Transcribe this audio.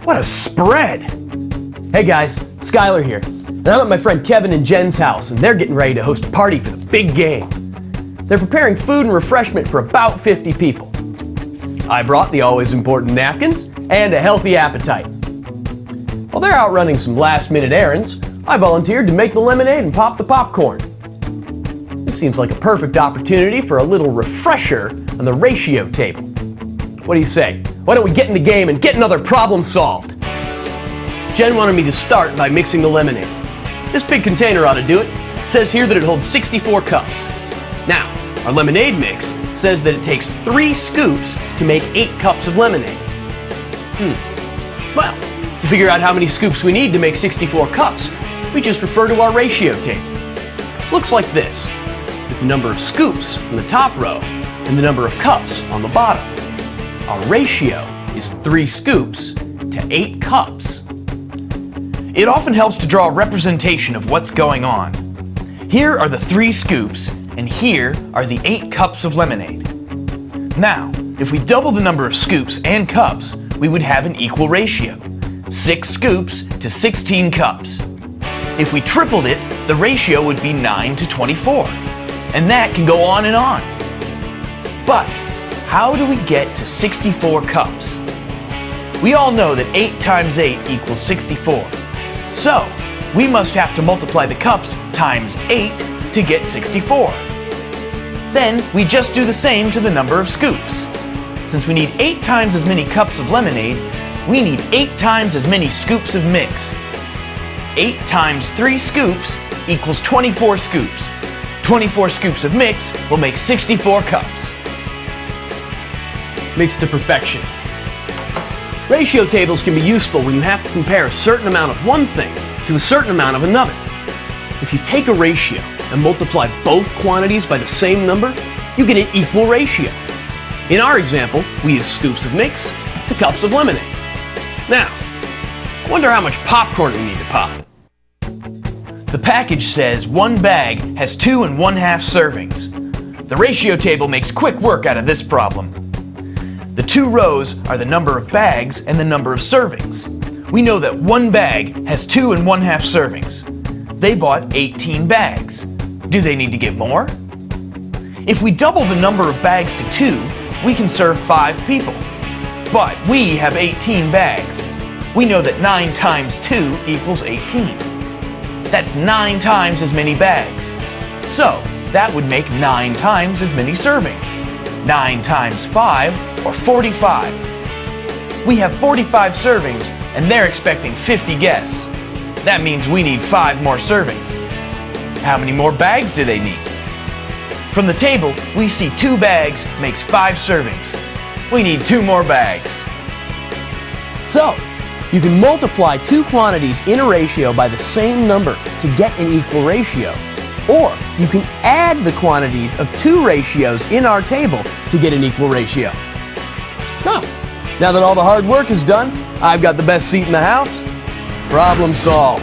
What a spread! Hey guys, Skylar here. And I'm at my friend Kevin and Jen's house, and they're getting ready to host a party for the big game. They're preparing food and refreshment for about 50 people. I brought the always important napkins and a healthy appetite. While they're out running some last-minute errands, I volunteered to make the lemonade and pop the popcorn. This seems like a perfect opportunity for a little refresher on the ratio table. What do you say? Why don't we get in the game and get another problem solved? Jen wanted me to start by mixing the lemonade. This big container ought to do it. It says here that it holds 64 cups. Now, our lemonade mix says that it takes 3 scoops to make 8 cups of lemonade. Well, to figure out how many scoops we need to make 64 cups, we just refer to our ratio table. Looks like this, with the number of scoops on the top row and the number of cups on the bottom. Our ratio is 3 scoops to 8 cups. It often helps to draw a representation of what's going on. Here are the 3 scoops, and here are the 8 cups of lemonade. Now, if we double the number of scoops and cups, we would have an equal ratio, 6 scoops to 16 cups. If we tripled it, the ratio would be 9 to 24, and that can go on and on. But how do we get to 64 cups? We all know that 8 times 8 equals 64. So, we must have to multiply the cups times 8 to get 64. Then, we just do the same to the number of scoops. Since we need 8 times as many cups of lemonade, we need 8 times as many scoops of mix. 8 times 3 scoops equals 24 scoops. 24 scoops of mix will make 64 cups. Mixed to perfection. Ratio tables can be useful when you have to compare a certain amount of one thing to a certain amount of another. If you take a ratio and multiply both quantities by the same number, you get an equal ratio. In our example, we use scoops of mix to cups of lemonade. Now, I wonder how much popcorn we need to pop. The package says 1 bag has 2 1/2 servings. The ratio table makes quick work out of this problem. The 2 rows are the number of bags and the number of servings. We know that 1 bag has 2 1/2 servings. They bought 18 bags. Do they need to get more? If we double the number of bags to 2, we can serve 5 people. But we have 18 bags. We know that 9 times 2 equals 18. That's 9 times as many bags. So, that would make 9 times as many servings. 9 times 5, or 45. We have 45 servings, and they're expecting 50 guests. That means we need 5 more servings. How many more bags do they need? From the table, we see 2 bags makes 5 servings. We need 2 more bags. So, you can multiply 2 quantities in a ratio by the same number to get an equal ratio. Or you can add the quantities of 2 ratios in our table to get an equal ratio. Oh, now that all the hard work is done, I've got the best seat in the house. Problem solved.